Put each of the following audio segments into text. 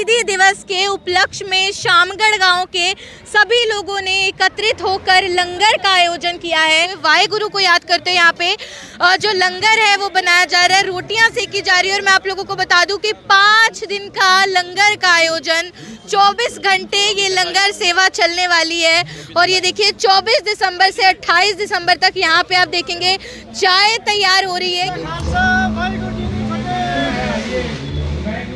शहीदी दिवस के उपलक्ष्य में शामगढ़ गांव के सभी लोगों ने एकत्रित होकर लंगर का आयोजन किया है। वाहेगुरु को याद करते हैं यहाँ पे जो लंगर है वो बनाया जा रहा है, रोटियां सेकी जा रही है। और मैं आप लोगों को बता दूं कि 5 दिन का लंगर का आयोजन, 24 घंटे ये लंगर सेवा चलने वाली है। और ये देखिए 24 दिसंबर से 28 दिसंबर तक यहाँ पे आप देखेंगे चाय तैयार हो रही है।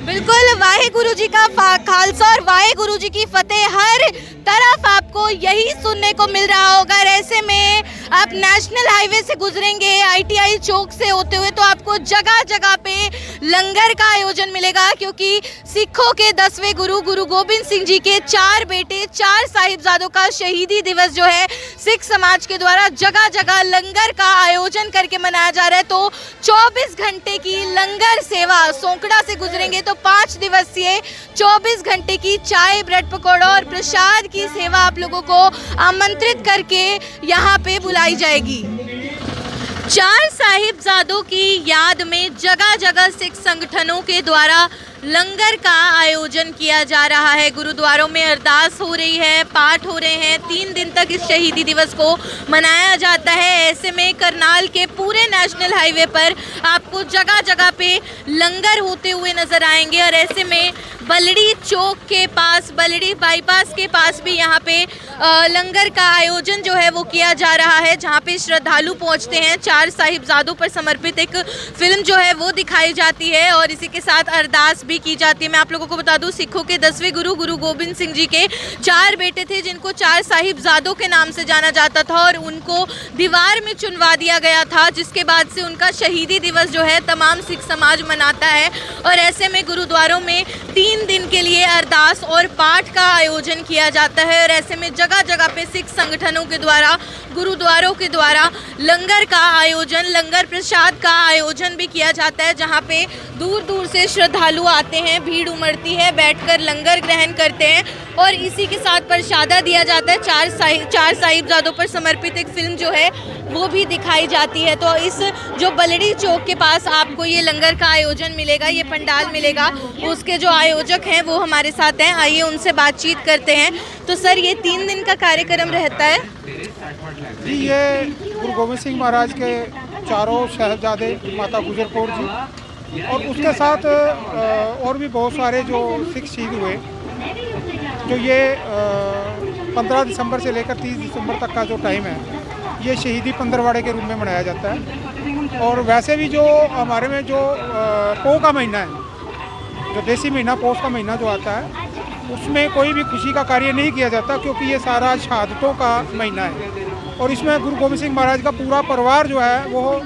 बिल्कुल, वाहेगुरु जी का खालसा और वाहेगुरु जी की फतेह हर तरफ आपको यही सुनने को मिल रहा होगा। और ऐसे में आप नेशनल हाईवे से गुजरेंगे ITI चौक से होते हुए तो आपको जगह जगह पे लंगर का आयोजन मिलेगा, क्योंकि सिखों के 10वें गुरु गुरु गोबिंद सिंह जी के 4 बेटे 4 साहिबजादों का शहीदी दिवस जो है सिख समाज के द्वारा जगह जगह लंगर का आयोजन करके मनाया जा रहा है। तो 24 घंटे की लंगर सेवा, सोंकड़ा से गुजरेंगे तो 5 दिवसीय 24 घंटे की चाय, ब्रेड पकौड़ा और प्रसाद की सेवा आप लोगों को आमंत्रित करके यहाँ पे बुलाई जाएगी। 4 साहिबजादों की याद में जगह जगह सिख संगठनों के द्वारा लंगर का आयोजन किया जा रहा है। गुरुद्वारों में अरदास हो रही है, पाठ हो रहे हैं। 3 दिन तक इस शहीदी दिवस को मनाया जाता है। ऐसे में करनाल के पूरे नेशनल हाईवे पर आपको जगह जगह पे लंगर होते हुए नजर आएंगे। और ऐसे में बलड़ी चौक के पास, बलड़ी बाईपास के पास भी यहाँ पे लंगर का आयोजन जो है वो किया जा रहा है, जहाँ पे श्रद्धालु पहुँचते हैं। 4 साहिबजादों पर समर्पित एक फिल्म जो है वो दिखाई जाती है और इसी के साथ अरदास भी की जाती है। मैं आप लोगों को बता दूं, सिखों के 10वें गुरु गुरु गोबिंद सिंह जी के 4 बेटे थे, जिनको 4 साहिबजादों के नाम से जाना जाता था और उनको दीवार में चुनवा दिया गया था, जिसके बाद से उनका शहीदी दिवस जो है तमाम सिख समाज मनाता है। और ऐसे में गुरुद्वारों में 3 दिन के लिए अरदास और पाठ का आयोजन किया जाता है। और ऐसे में जगह जगह पे सिख संगठनों के द्वारा, गुरुद्वारों के द्वारा लंगर का आयोजन, लंगर प्रसाद का आयोजन भी किया जाता है, जहाँ पे दूर दूर से श्रद्धालु आते हैं, भीड़ उमड़ती है, बैठकर लंगर ग्रहण करते हैं। और इसी के साथ प्रसादा दिया जाता है। 4 साहिबजादों पर समर्पित एक फिल्म जो है वो भी दिखाई जाती है। तो इस जो बलड़ी चौक के पास आपको ये लंगर का आयोजन मिलेगा, ये पंडाल मिलेगा। उसके जो आयोजक हैं वो हमारे साथ हैं, आइए उनसे बातचीत करते हैं। तो सर, ये 3 दिन का कार्यक्रम रहता है जी। ये गुरु गोबिंद सिंह महाराज के चारों साहिबजादे, माता गुजर कौर जी और उसके साथ और भी बहुत सारे जो सिख शहीद हुए, जो ये 15 दिसंबर से लेकर 30 दिसंबर तक का जो टाइम है, ये शहीदी पंद्रवाड़े के रूप में मनाया जाता है। और वैसे भी जो हमारे में जो पौ का महीना है, जो देसी महीना पौष का महीना जो आता है, उसमें कोई भी खुशी का कार्य नहीं किया जाता, क्योंकि ये सारा शहादतों का महीना है। और इसमें गुरु गोबिंद सिंह महाराज का पूरा परिवार जो है वो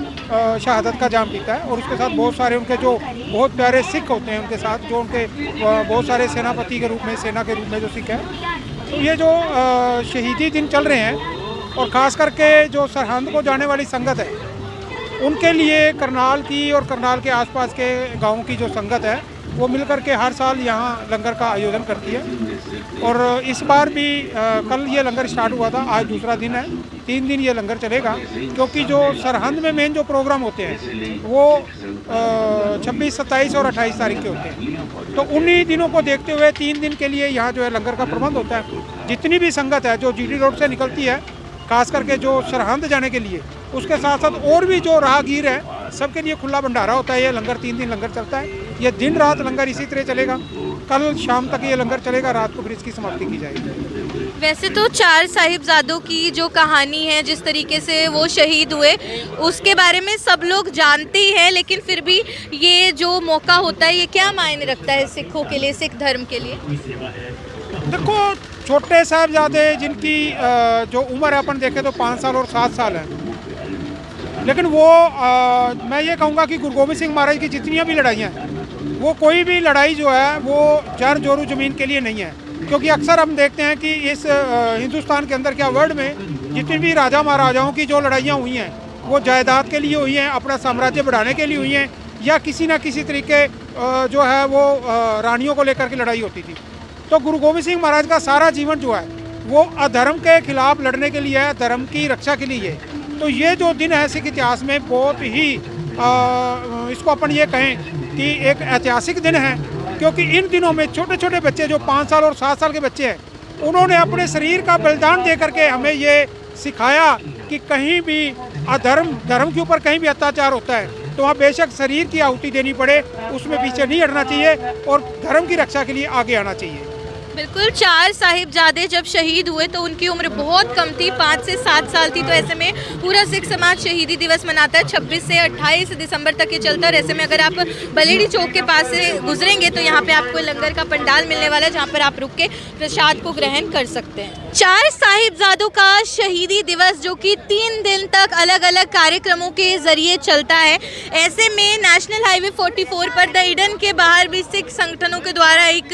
शहादत का जाम पीता है। और उसके साथ बहुत सारे उनके जो बहुत प्यारे सिख होते हैं, उनके साथ जो उनके बहुत सारे सेनापति के रूप में, सेना के रूप में जो सिख हैं। तो ये जो शहीदी दिन चल रहे हैं, और ख़ास करके जो सरहद को जाने वाली संगत है, उनके लिए करनाल की और करनाल के आसपास के गाँव की जो संगत है वो मिलकर के हर साल यहाँ लंगर का आयोजन करती है। और इस बार भी कल ये लंगर स्टार्ट हुआ था, आज दूसरा दिन है। 3 दिन ये लंगर चलेगा, क्योंकि जो सरहद में मेन जो प्रोग्राम होते हैं वो 26, 27 और 28 तारीख के होते हैं। तो उन्हीं दिनों को देखते हुए 3 दिन के लिए यहाँ जो है लंगर का प्रबंध होता है। जितनी भी संगत है जो GT रोड से निकलती है, खास करके जो सरहद जाने के लिए, उसके साथ साथ और भी जो राहगीर है, सबके लिए खुला भंडारा होता है। ये लंगर 3 दिन लंगर चलता है। ये दिन रात लंगर इसी तरह चलेगा। कल शाम तक ये लंगर चलेगा, रात को फिर इसकी समाप्ति की जाएगी। वैसे तो 4 साहिबजादों की जो कहानी है, जिस तरीके से वो शहीद हुए, उसके बारे में सब लोग जानते ही हैं, लेकिन फिर भी ये जो मौका होता है, ये क्या मायने रखता है सिखों के लिए, सिख धर्म के लिए? देखो, छोटे साहिबजादे जिनकी जो उम्र है अपन देखें तो 5 साल और 7 साल है, लेकिन वो मैं ये कहूँगा कि गुरु गोबिंद सिंह महाराज की जितनी भी लड़ाइयाँ हैं, वो कोई भी लड़ाई जो है वो जर जोरू ज़मीन के लिए नहीं है। क्योंकि अक्सर हम देखते हैं कि इस हिंदुस्तान के अंदर, क्या वर्ल्ड में, जितनी भी राजा महाराजाओं की जो लड़ाइयाँ हुई हैं, वो जायदाद के लिए हुई हैं, अपना साम्राज्य बढ़ाने के लिए हुई हैं, या किसी न किसी तरीके जो है वो रानियों को लेकर के लड़ाई होती थी। तो गुरु गोबिंद सिंह महाराज का सारा जीवन जो है वो अधर्म के खिलाफ लड़ने के लिए है, धर्म की रक्षा के लिए है। तो ये जो दिन है सिख इतिहास में बहुत ही इसको अपन ये कहें कि एक ऐतिहासिक दिन है। क्योंकि इन दिनों में छोटे छोटे बच्चे जो 5 साल और 7 साल के बच्चे हैं, उन्होंने अपने शरीर का बलिदान दे करके हमें ये सिखाया कि कहीं भी धर्म के ऊपर कहीं भी अत्याचार होता है तो वहाँ बेशक शरीर की आहुति देनी पड़े, उसमें पीछे नहीं हटना चाहिए और धर्म की रक्षा के लिए आगे आना चाहिए। बिल्कुल, 4 साहिबजादे जब शहीद हुए तो उनकी उम्र बहुत कम थी, 5 से 7 साल थी। तो ऐसे में पूरा सिख समाज शहीदी दिवस मनाता है। 26 से 28 दिसंबर तक ये चलता है। और ऐसे में अगर आप बलेडी चौक के पास से गुजरेंगे तो यहाँ पे आपको लंगर का पंडाल मिलने वाला है, जहाँ पर आप रुक के प्रसाद को ग्रहण कर सकते हैं। 4 साहिबजादों का शहीदी दिवस जो कि 3 दिन तक अलग अलग कार्यक्रमों के जरिए चलता है। ऐसे में नेशनल हाईवे 44 पर द ईडन के बाहर भी सिख संगठनों के द्वारा एक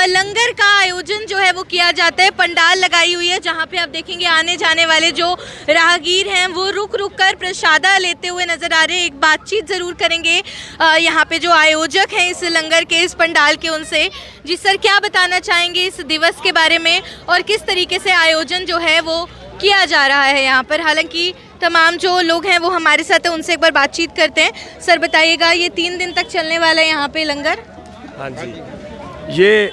लंगर का आयोजन जो है वो किया जाता है। पंडाल लगाई हुई है जहाँ पे आप देखेंगे आने जाने वाले जो राहगीर हैं वो रुक रुक कर प्रसादा लेते हुए नजर आ रहे हैं। एक बातचीत जरूर करेंगे यहाँ पे जो आयोजक हैं इस लंगर के, इस पंडाल के, उनसे। जी सर, क्या बताना चाहेंगे इस दिवस के बारे में और किस तरीके से आयोजन जो है वो किया जा रहा है यहाँ पर? हालांकि तमाम जो लोग हैं वो हमारे साथ हैं, उनसे एक बार बातचीत करते हैं। सर बताइएगा, ये 3 दिन तक चलने वाला है यहाँ पे लंगर? हाँ जी, ये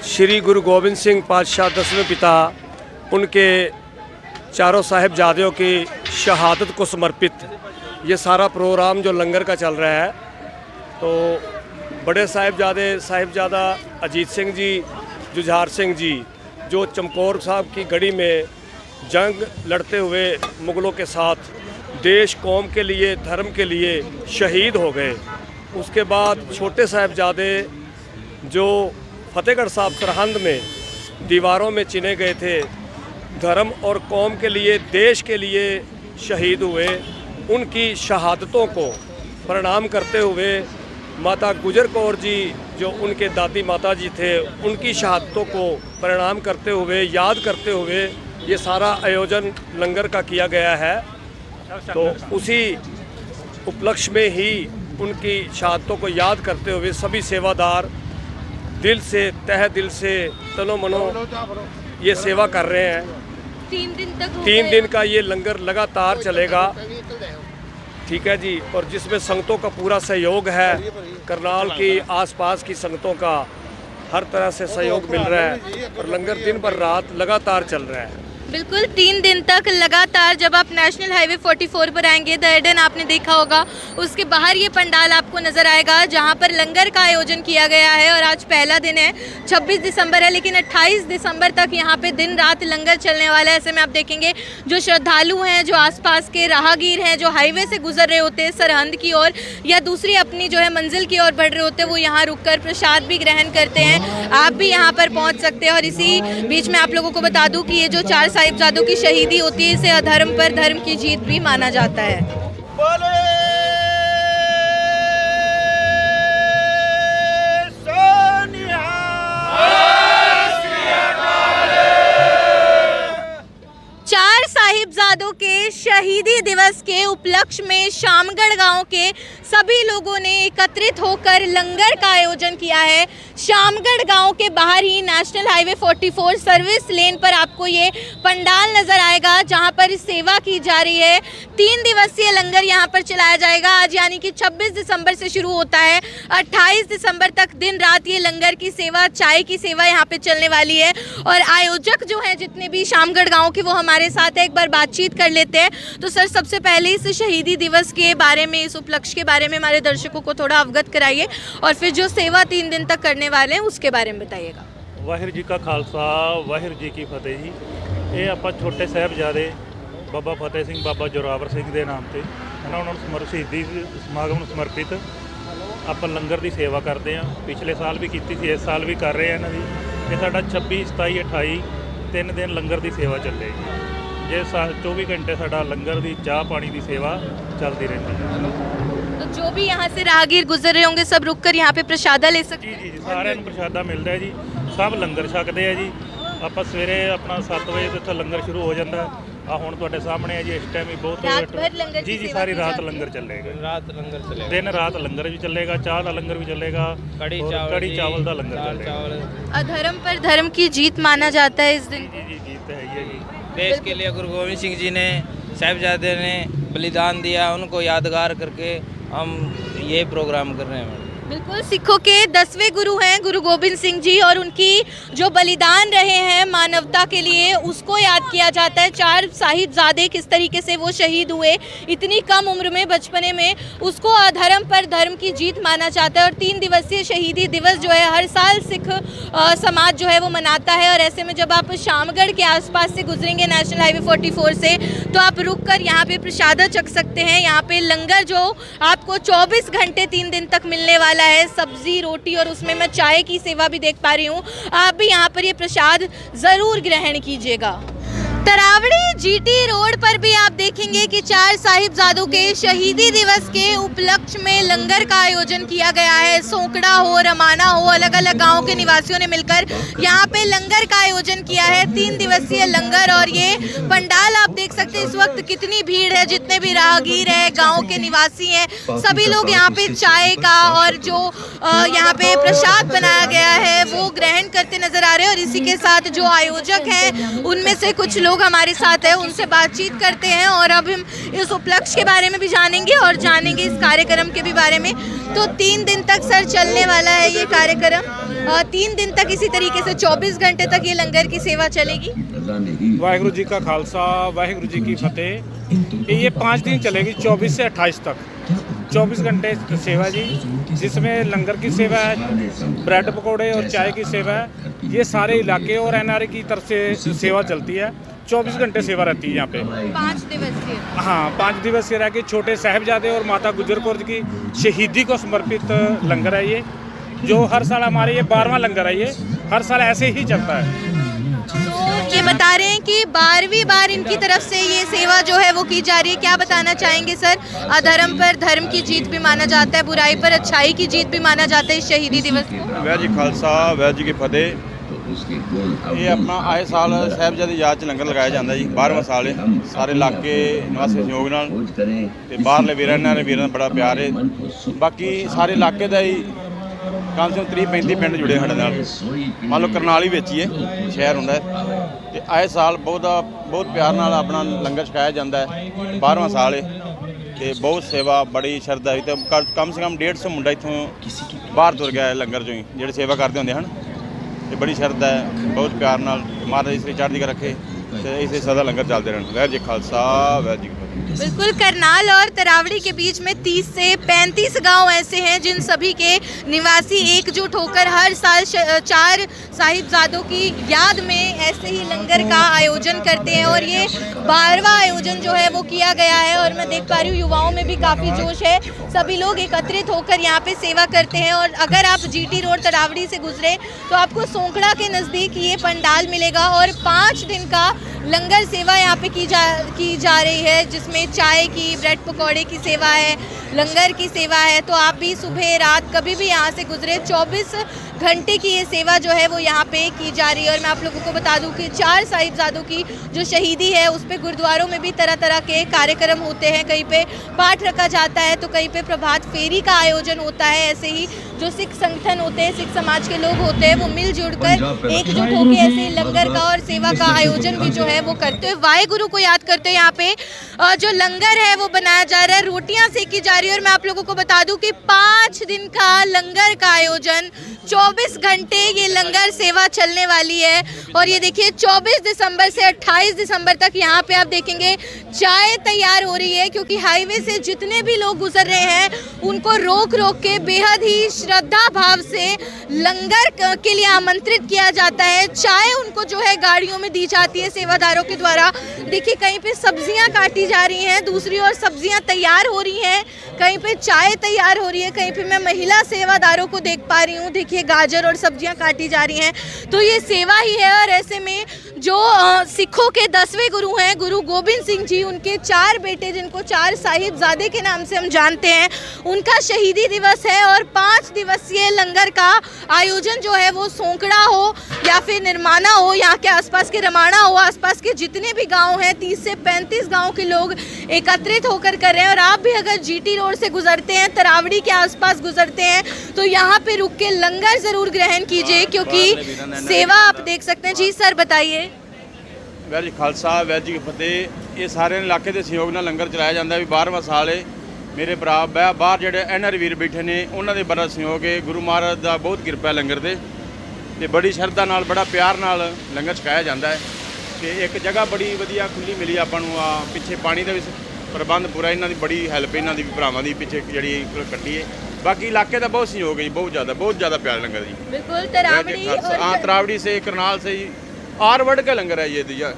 श्री गुरु गोविंद सिंह पातशाह 10वें पिता, उनके चारों साहिबजादों की शहादत को समर्पित ये सारा प्रोग्राम जो लंगर का चल रहा है। तो बड़े साहिबजादा अजीत सिंह जी, जुझार सिंह जी, जो चमकौर साहब की गढ़ी में जंग लड़ते हुए मुग़लों के साथ देश कौम के लिए, धर्म के लिए शहीद हो गए। उसके बाद छोटे साहिबजादे जो फतेहगढ़ साहब सरहंद में दीवारों में चिने गए थे, धर्म और कौम के लिए, देश के लिए शहीद हुए, उनकी शहादतों को प्रणाम करते हुए माता गुजर कौर जी जो उनके दादी माता जी थे, उनकी शहादतों को प्रणाम करते हुए, याद करते हुए ये सारा आयोजन लंगर का किया गया है। तो उसी उपलक्ष्य में ही उनकी शहादतों को याद करते हुए सभी सेवादार दिल से, तहे दिल से, तनो मनो ये सेवा कर रहे हैं। 3 दिन का ये लंगर लगातार चलेगा, ठीक है जी। और जिसमें संगतों का पूरा सहयोग है, करनाल की आसपास की संगतों का हर तरह से सहयोग मिल रहा है और लंगर दिन भर रात लगातार चल रहा है। बिल्कुल, 3 दिन तक लगातार। जब आप नेशनल हाईवे 44 पर आएंगे, द एडन आपने देखा होगा, उसके बाहर ये पंडाल आपको नज़र आएगा जहाँ पर लंगर का आयोजन किया गया है। और आज पहला दिन है, 26 दिसंबर है, लेकिन 28 दिसंबर तक यहाँ पे दिन रात लंगर चलने वाला है। ऐसे में आप देखेंगे जो श्रद्धालु हैं, जो आसपास के राहगीर हैं, जो हाईवे से गुजर रहे होते हैं सरहंद की ओर या दूसरी अपनी जो है मंजिल की ओर बढ़ रहे होते हैं, वो यहाँ रुक कर प्रसाद भी ग्रहण करते हैं। आप भी यहाँ पर पहुँच सकते हैं। और इसी बीच में आप लोगों को बता दूँ कि ये जो 4 साहिबजादों की शहीदी होती है, इसे अधर्म पर धर्म की जीत भी माना जाता है। 4 साहिबजादों के शहीदी दिवस के उपलक्ष्य में शामगढ़ गांव के सभी लोगों ने एकत्रित होकर लंगर का आयोजन किया है। शामगढ़ गांव के बाहर ही नेशनल हाईवे 44 सर्विस लेन पर आपको ये पंडाल नजर आएगा जहां पर सेवा की जा रही है। 3 दिवसीय लंगर यहां पर चलाया जाएगा। आज यानी कि 26 दिसंबर से शुरू होता है, 28 दिसंबर तक दिन रात ये लंगर की सेवा, चाय की सेवा यहाँ पे चलने वाली है। और आयोजक जो हैं जितने भी शामगढ़ गाँव के, वो हमारे साथ है, एक बार बातचीत कर लेते हैं। तो सर, सबसे पहले इस शहीदी दिवस के बारे में, इस उपलक्ष्य के बारे में हमारे दर्शकों को थोड़ा अवगत कराइए और फिर जो सेवा 3 दिन तक करने वाले हैं उसके बारे में बताइएगा। वाहिगुरू जी का खालसा, वाहिगुरू जी की फतेह जी। ਇਹ ਆਪਾਂ ਛੋਟੇ ਸਾਹਿਬਜ਼ਾਦੇ ਬਾਬਾ ਫਤਿਹ ਸਿੰਘ, ਬਾਬਾ ਜੋਰਾਵਰ ਸਿੰਘ ਦੇ ਨਾਮ ਤੇ ਉਹਨਾਂ ਨੂੰ ਸ਼ਹੀਦੀ ਸਮਾਗਮ ਨੂੰ ਸਮਰਪਿਤ ਆਪਾਂ ਲੰਗਰ ਦੀ ਸੇਵਾ ਕਰਦੇ ਹਾਂ। ਪਿਛਲੇ ਸਾਲ ਵੀ ਕੀਤੀ ਸੀ, ਇਸ ਸਾਲ ਵੀ ਕਰ ਰਹੇ ਹਾਂ ਇਹਨਾਂ ਦੀ। ਇਹ ਸਾਡਾ 26, 27, 28 3 ਦਿਨ ਲੰਗਰ ਦੀ ਸੇਵਾ ਚੱਲੇਗੀ। ਜੇ 24 घंटे ਸਾਡਾ ਲੰਗਰ ਦੀ ਚਾਹ ਪਾਣੀ ਦੀ ਸੇਵਾ ਚੱਲਦੀ ਰਹਿੰਦੀ ਹੈ। तो जो भी यहाँ से राहगीर गुजर रहे होंगे सब रुककर यहाँ पे प्रसादा ले सकते हैं? जी जी, साਰਿਆਂ ਨੂੰ ਪ੍ਰਸ਼ਾਦਾ ਮਿਲਦਾ ਹੈ ਜੀ। ਸਭ ਲੰਗਰ ਛਕਦੇ ਆ ਜੀ। ਆਪਾਂ ਸਵੇਰੇ ਆਪਣਾ 7 ਵਜੇ ਤੋਂ ਇੱਥੇ ਲੰਗਰ ਸ਼ੁਰੂ ਹੋ ਜਾਂਦਾ। ਆ ਹੁਣ ਤੁਹਾਡੇ ਸਾਹਮਣੇ ਹੈ ਜੀ, ਇਸ ਟਾਈਮ ਵੀ ਬਹੁਤ रात भर लंगर की जी जी, सेवा सारी की रात जाती है। लंगर चलेगा। रात लंगर चलेगा, दिन रात लंगर भी चलेगा, चाह का लंगर भी चलेगा, कड़ी और चावल कड़ी जी, चावल का लंगर दाल चलेगा। चावल। अधर्म पर धर्म की जीत माना जाता है इस दिन। जी जी, जीत है ये जी। देश के लिए गुरु गोविंद सिंह जी ने, साहिबजादे ने बलिदान दिया, उनको यादगार करके हम ये प्रोग्राम कर रहे हैं। बिल्कुल, सिखों के 10वें गुरु हैं गुरु गोबिंद सिंह जी, और उनकी जो बलिदान रहे हैं मानवता के लिए उसको याद किया जाता है। 4 साहिबजादे किस तरीके से वो शहीद हुए इतनी कम उम्र में, बचपने में, उसको अधर्म पर धर्म की जीत माना जाता है। और 3 दिवसीय शहीदी दिवस जो है हर साल सिख समाज जो है वो मनाता है। और ऐसे में जब आप शामगढ़ के आसपास से गुजरेंगे नेशनल हाईवे 44 से, तो आप रुक कर यहाँ पे प्रसाद चख सकते हैं। यहाँ पे लंगर जो आपको 24 घंटे 3 दिन तक मिलने वाला है, सब्जी रोटी, और उसमें मैं चाय की सेवा भी देख पा रही हूँ। आप भी यहाँ पर ये प्रसाद ज़रूर ग्रहण कीजिएगा। तरावड़ी जीटी रोड पर भी आप देखेंगे कि 4 साहिबजादों के शहीदी दिवस के उपलक्ष्य में लंगर का आयोजन किया गया है। सोंकड़ा हो, रमाना हो, अलग अलग गांव के निवासियों ने मिलकर यहाँ पे लंगर का आयोजन किया है। 3 दिवसीय लंगर, और ये पंडाल आप देख सकते हैं इस वक्त कितनी भीड़ है। जितने भी राहगीर है, गाँव के निवासी हैं, सभी लोग यहाँ पे चाय का और जो यहाँ पे प्रसाद बनाया गया है वो ग्रहण करते नजर आ रहे हैं। और इसी के साथ जो आयोजक हैं उनमें से कुछ लोग हमारे साथ है, उनसे बातचीत करते हैं। और अब हम इस उपलक्ष्य के बारे में भी जानेंगे और जानेंगे इस कार्यक्रम के भी बारे में। तो 3 दिन तक सर चलने वाला है ये कार्यक्रम, और 3 दिन तक इसी तरीके से 24 घंटे तक ये लंगर की सेवा चलेगी। वाहिगुरु जी का खालसा, वाहिगुरु जी की फतेह। ये 5 दिन चलेगी, 24 से 28 तक, 24 घंटे सेवा जी, जिसमें लंगर की सेवा है, ब्रेड पकौड़े और चाय की सेवा है। ये सारे इलाके और एनआरए की तरफ से सेवा चलती है। 24 घंटे सेवा रहती है यहाँ पे। 5 दिवसीय, हाँ, 5 दिवसीय रह के छोटे साहिबजादे और माता गुजर कौर जी की शहीदी को समर्पित लंगर है ये, जो हर साल हमारे ये 12वां लंगर है। ये हर साल ऐसे ही चलता है। तो ये बता रहे हैं कि 12वीं बार इनकी तरफ से ये सेवा जो है वो की जा रही है। क्या बताना चाहेंगे सर? अधर्म पर धर्म की जीत भी माना जाता है, बुराई पर अच्छाई की जीत भी माना जाता है इस शहीदी दिवस को। वाहिगुरू जी खालसा, वाहिगुरू जी की फतेह। ਇਹ ਆਪਣਾ ਆਏ ਸਾਲ ਸਾਹਿਬਜ਼ਾਦੇ ਦੀ ਯਾਦ 'ਚ ਲੰਗਰ ਲਗਾਇਆ ਜਾਂਦਾ ਜੀ, 12ਵਾਂ ਸਾਲ ਹੈ। ਸਾਰੇ ਇਲਾਕੇ ਨਿਵਾਸੀ ਸਹਿਯੋਗ ਨਾਲ ਤੇ ਬਾਹਰਲੇ ਵੀਰਾਂ ਨਾਲ ਵੀਰਾਂ ਦਾ ਬੜਾ ਪਿਆਰ ਹੈ। ਬਾਕੀ ਸਾਰੇ ਇਲਾਕੇ ਦਾ ਹੀ ਕਮ ਸੇ ਕਮ 30-35 ਪਿੰਡ ਜੁੜੇ ਸਾਡੇ ਨਾਲ। ਮੰਨ ਲਓ ਕਰਨਾਲੀ ਵਿੱਚ ਹੀ ਹੈ, ਸ਼ਹਿਰ ਹੁੰਦਾ ਤੇ ਆਏ ਸਾਲ ਬਹੁਤ ਪਿਆਰ ਨਾਲ ਆਪਣਾ ਲੰਗਰ ਛਕਾਇਆ ਜਾਂਦਾ ਹੈ। 12ਵਾਂ ਸਾਲ ਹੈ ਤੇ ਬਹੁਤ ਸੇਵਾ, ਬੜੀ ਸ਼ਰਧਾ ਹੈ। ਤੇ ਕਮ ਸੇ ਕਮ 150 ਮੁੰਡਾ ਇੱਥੋਂ ਬਾਹਰ ਤੁਰ ਗਿਆ ਹੈ ਲੰਗਰ 'ਚੋਂ ਹੀ, ਜਿਹੜੇ ਸੇਵਾ ਕਰਦੇ ਹੁੰਦੇ ਹਨ। ਤੇ ਬੜੀ ਸ਼ਰਧਾ ਹੈ, ਬਹੁਤ ਪਿਆਰ ਨਾਲ। ਮਹਾਰਾਜ ਇਸ ਲਈ ਚੜ੍ਹਦੀ ਕਲਾ ਰੱਖੇ ਤੇ ਇਸੇ ਸਦਾ लंगर चलते रहन। वाहिगुरू जी खालसा, वाहिगुरू जी की फतेह। बिल्कुल, करनाल और तरावड़ी के बीच में 30 से 35 गांव ऐसे हैं जिन सभी के निवासी एकजुट होकर हर साल 4 साहिबजादों की याद में ऐसे ही लंगर का आयोजन करते हैं। और ये 12वां आयोजन जो है वो किया गया है। और मैं देख पा रही हूँ युवाओं में भी काफ़ी जोश है, सभी लोग एकत्रित होकर यहाँ पे सेवा करते हैं। और अगर आप जीटी रोड तरावड़ी से गुजरे तो आपको सोंकड़ा के नज़दीक ये पंडाल मिलेगा, और 5 दिन का लंगर सेवा यहाँ पे की जा रही है, जिसमें चाय की, ब्रेड पकौड़े की सेवा है, लंगर की सेवा है। तो आप भी सुबह रात कभी भी यहाँ से गुजरे, 24 घंटे की ये सेवा जो है वो यहाँ पे की जा रही है। और मैं आप लोगों को बता दूं कि 4 साहिबजादों की जो शहीदी है उस पे गुरुद्वारों में भी तरह तरह के कार्यक्रम होते हैं। कहीं पे पाठ रखा जाता है तो कहीं पे प्रभात फेरी का आयोजन होता है। ऐसे ही जो सिख संगठन होते हैं, सिख समाज के लोग होते हैं, वो मिलजुल कर एकजुट होकर ऐसे लंगर का और सेवा का आयोजन भी जो है वो करते हैं। वाहेगुरु को याद करते हैं। यहाँ पे जो लंगर है वो बनाया जा रहा है, रोटियां सेकी जा रही है। और मैं आप लोगों को बता दूं कि 5 दिन का लंगर का आयोजन, 24 घंटे ये लंगर सेवा चलने वाली है। और ये देखिए 24 दिसंबर से 28 दिसंबर तक यहाँ पे आप देखेंगे चाय तैयार हो रही है, क्योंकि हाईवे से जितने भी लोग गुजर रहे हैं उनको रोक रोक के बेहद ही श्रद्धा भाव से लंगर के लिए आमंत्रित किया जाता है। चाय उनको जो है गाड़ियों में दी जाती है सेवादारों के द्वारा। देखिए कहीं पे सब्जियां काटी जा रही हैं, दूसरी ओर सब्जियां तैयार हो रही हैं, कहीं पे चाय तैयार हो रही है, कहीं पे मैं महिला सेवादारों को देख पा रही हूँ। देखिए गाजर और सब्जियां काटी जा रही हैं। तो ये सेवा ही है। और ऐसे में जो सिखों के 10वें गुरु हैं गुरु गोबिंद सिंह जी, उनके 4 बेटे जिनको 4 साहिबजादे के नाम से हम जानते हैं, उनका शहीदी दिवस है। और 5 दिवसीय लंगर का आयोजन जो है वो सोंकड़ा हो या फिर निर्माना हो, यहाँ के आसपास के रमाना हो, आसपास के जितने भी गांव हैं 30 से 35 गांव के लोग एकत्रित होकर कर रहे हैं। और आप भी अगर जीटी रोड से गुजरते हैं, तरावड़ी के आसपास गुजरते हैं, तो यहाँ पे रुक के लंगर ज़रूर ग्रहण कीजिए, क्योंकि सेवा आप देख सकते हैं। जी सर बताइए। वाहिगुरू जी खालसा, वाहिगुरू जी की फतेह। ये सारे इलाके के सहयोग ਨਾਲ लंगर चलाया जाता है। भी 12वां साल है ਮੇਰੇ ਭਰਾ ਬਾਹਰ ਜਿਹੜੇ ਐਨਆਰ ਵੀਰ ਬੈਠੇ ਨੇ ਉਹਨਾਂ ਦੇ ਬੜਾ ਸਹਿਯੋਗ ਹੈ। ਗੁਰੂ ਮਹਾਰਾਜ ਦਾ ਬਹੁਤ ਕਿਰਪਾ ਹੈ ਲੰਗਰ ਦੇ, ਤੇ ਬੜੀ ਸ਼ਰਧਾ ਨਾਲ ਬੜਾ ਪਿਆਰ ਨਾਲ ਲੰਗਰ ਛਕਾਇਆ ਜਾਂਦਾ ਹੈ। ਤੇ ਇੱਕ ਜਗ੍ਹਾ ਬੜੀ ਵਧੀਆ ਖੁੱਲੀ ਮਿਲੀ ਆਪਾਂ ਨੂੰ, ਆ ਪਿੱਛੇ ਪਾਣੀ ਦਾ ਵੀ ਪ੍ਰਬੰਧ ਪੂਰਾ, ਇਹਨਾਂ ਦੀ ਬੜੀ ਹੈਲਪ ਇਹਨਾਂ ਦੀ ਵੀ, ਭਰਾਵਾਂ ਦੀ ਪਿੱਛੇ ਜਿਹੜੀ ਕੱਟੀ ਹੈ। ਬਾਕੀ ਇਲਾਕੇ ਦਾ ਬਹੁਤ ਸਹਿਯੋਗ ਹੈ ਜੀ, ਬਹੁਤ ਜ਼ਿਆਦਾ ਪਿਆਰ लंगर जी। बिल्कुल तरावड़ी और हाँ, तरावड़ी से करनाल से ही आरवड़ का लंगर है ये दिया,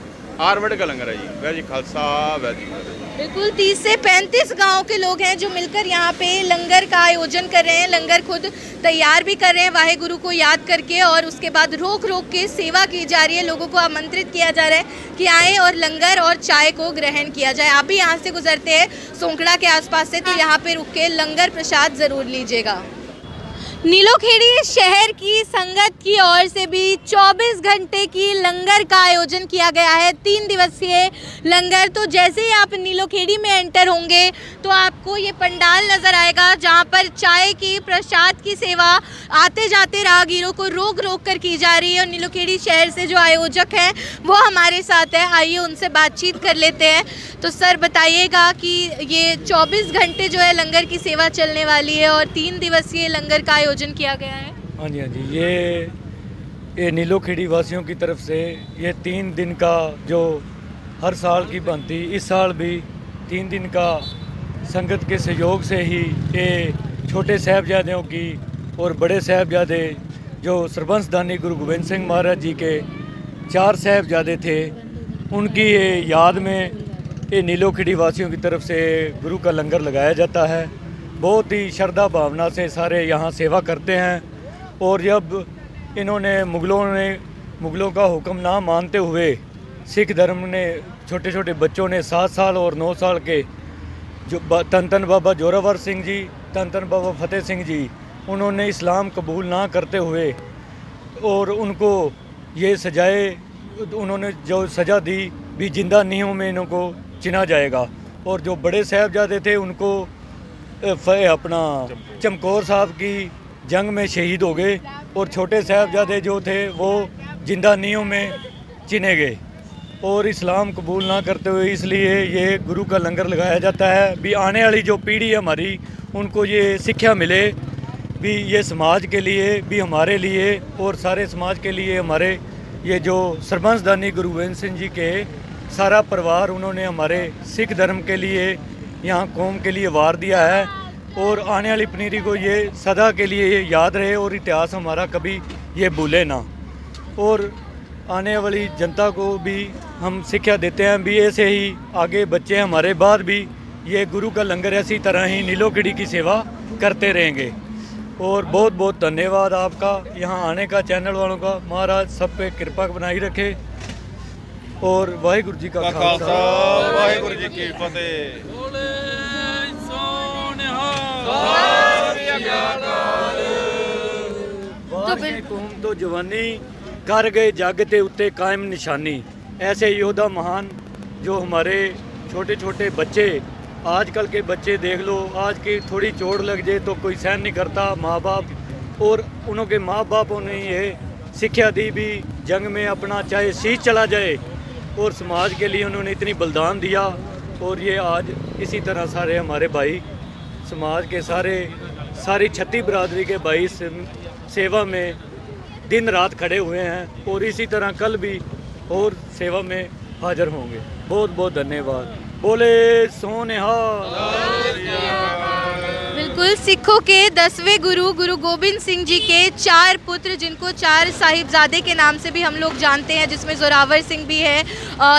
आरवड़ का लंगर है जी। वह जी खालसा वह जी फतेह। बिल्कुल 30 से 35 गांव के लोग हैं जो मिलकर यहाँ पे लंगर का आयोजन कर रहे हैं। लंगर खुद तैयार भी कर रहे हैं वाहे गुरु को याद करके, और उसके बाद रोक रोक के सेवा की जा रही है। लोगों को आमंत्रित किया जा रहा है कि आए और लंगर और चाय को ग्रहण किया जाए। आप भी यहाँ से गुजरते हैं सोंकड़ा के आसपास से तो यहाँ पे रुक के लंगर प्रसाद ज़रूर लीजिएगा। नीलोखेड़ी शहर की संगत की ओर से भी 24 घंटे की लंगर का आयोजन किया गया है, 3 दिवसीय लंगर। तो जैसे ही आप नीलोखेड़ी में एंटर होंगे तो आपको ये पंडाल नज़र आएगा जहाँ पर चाय की प्रसाद की सेवा आते जाते राहगीरों को रोक रोक कर की जा रही है। और नीलोखेड़ी शहर से जो आयोजक हैं वो हमारे साथ है, आइए उनसे बातचीत कर लेते हैं। तो सर बताइएगा कि ये 24 घंटे जो है लंगर की सेवा चलने वाली है और 3 दिवसीय लंगर का आयोजन किया गया है। हाँ जी, ये नीलोखेड़ी वासियों की तरफ से ये 3 दिन का जो हर साल की बनती, इस साल भी 3 दिन का संगत के सहयोग से ही ये छोटे साहिबजादों की और बड़े साहिबजादे जो सरबंसदानी गुरु गोबिंद सिंह महाराज जी के 4 साहिबजादे थे, उनकी ये याद में ये नीलोखेड़ी वासियों की तरफ से गुरु का लंगर लगाया जाता है। बहुत ही श्रद्धा भावना से सारे यहाँ सेवा करते हैं। और जब इन्होंने मुग़लों का हुक्म ना मानते हुए सिख धर्म ने छोटे छोटे बच्चों ने 7 साल और 9 साल के जो तन बाबा जोरावर सिंह जी, तन बाबा फतेह सिंह जी, उन्होंने इस्लाम कबूल ना करते हुए और उनको ये सजाए, उन्होंने जो सज़ा दी भी जिंदा नीहों में इनको चिना जाएगा। और जो बड़े साहिबजादे थे उनको अपना चमकौर साहब की जंग में शहीद हो गए, और छोटे साहिबजादे जो थे वो जिंदा नीहों में चिने गए और इस्लाम कबूल ना करते हुए। इसलिए ये गुरु का लंगर लगाया जाता है भी आने वाली जो पीढ़ी है हमारी, उनको ये शिक्षा मिले भी ये समाज के लिए भी, हमारे लिए और सारे समाज के लिए। हमारे ये जो सरबंसदानी गुरु गोबिंद सिंह जी के सारा परिवार, उन्होंने हमारे सिख धर्म के लिए, यहाँ कौम के लिए वार दिया है, और आने वाली पनीरी को ये सदा के लिए ये याद रहे और इतिहास हमारा कभी ये भूले ना। और आने वाली जनता को भी हम शिक्षा देते हैं भी ऐसे ही आगे बच्चे हमारे बाद भी ये गुरु का लंगर ऐसी तरह ही नीलोखेड़ी की सेवा करते रहेंगे। और बहुत बहुत धन्यवाद आपका यहाँ आने का, चैनल वालों का। महाराज सब पे कृपा बनाई रखे और वाहिगुरु जी का खालसा, वाहिगुरु जी की फतेह। कौम तो जवानी कर गए जग ते उत्ते कायम निशानी। ऐसे योद्धा महान जो हमारे छोटे छोटे बच्चे, आजकल के बच्चे देख लो, आज की थोड़ी चोट लग जाए तो कोई सहन नहीं करता। माँ बाप और उनके माँ बापों ने ये शिक्षा दी भी जंग में अपना चाहे शीश चला जाए, और समाज के लिए उन्होंने इतनी बलिदान दिया। और ये आज इसी तरह सारे हमारे भाई समाज के सारी छत्ती बरादरी के भाई सेवा में दिन रात खड़े हुए हैं, और इसी तरह कल भी और सेवा में हाजिर होंगे। बहुत बहुत धन्यवाद। बोले सोनिहाल। बिल्कुल, सिखों के 10वें गुरु गुरु गोबिंद सिंह जी के 4 पुत्र, जिनको 4 साहिबजादे के नाम से भी हम लोग जानते हैं, जिसमें जोरावर सिंह भी है,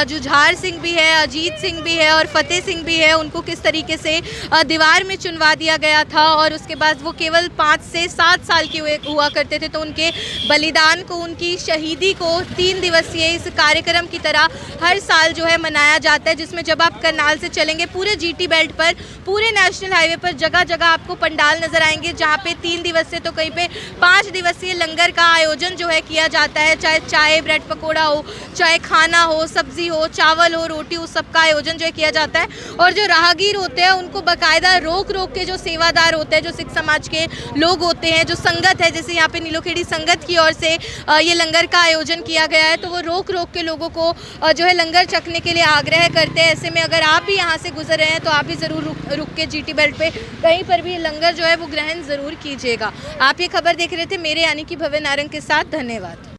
जुझार सिंह भी है, अजीत सिंह भी है और फतेह सिंह भी है। उनको किस तरीके से दीवार में चुनवा दिया गया था और उसके बाद वो केवल 5 से 7 साल के हुआ करते थे। तो उनके बलिदान को, उनकी शहीदी को 3 दिवसीय इस कार्यक्रम की तरह हर साल जो है मनाया जाता है, जिसमें जब आप करनाल से चलेंगे पूरे जीटी बेल्ट पर, पूरे नेशनल हाईवे पर जगह जगह आपको पंडाल नजर आएंगे, जहाँ पे 3 दिवसीय तो कहीं पे 5 दिवसीय लंगर का आयोजन जो है किया जाता है। चाहे चाय ब्रेड पकोड़ा हो, चाहे खाना हो, सब्जी हो, चावल हो, रोटी हो, सबका आयोजन जो है किया जाता है। और जो राहगीर होते हैं उनको बाकायदा रोक रोक के, जो सेवादार होते हैं, जो सिख समाज के लोग होते हैं, जो संगत है, जैसे यहाँ पे नीलोखेड़ी संगत की ओर से ये लंगर का आयोजन किया गया है, तो वो रोक रोक के लोगों को जो है लंगर चखने के लिए आग्रह करते हैं। ऐसे में अगर आप भी यहाँ से गुजर रहे हैं तो आप भी ज़रूर रुक के जीटी बेल्ट पे कहीं पर भी लंगर जो है वो ग्रहण ज़रूर कीजिएगा। आप ये खबर देख रहे थे मेरे यानी कि भव्य नारंग के साथ। धन्यवाद।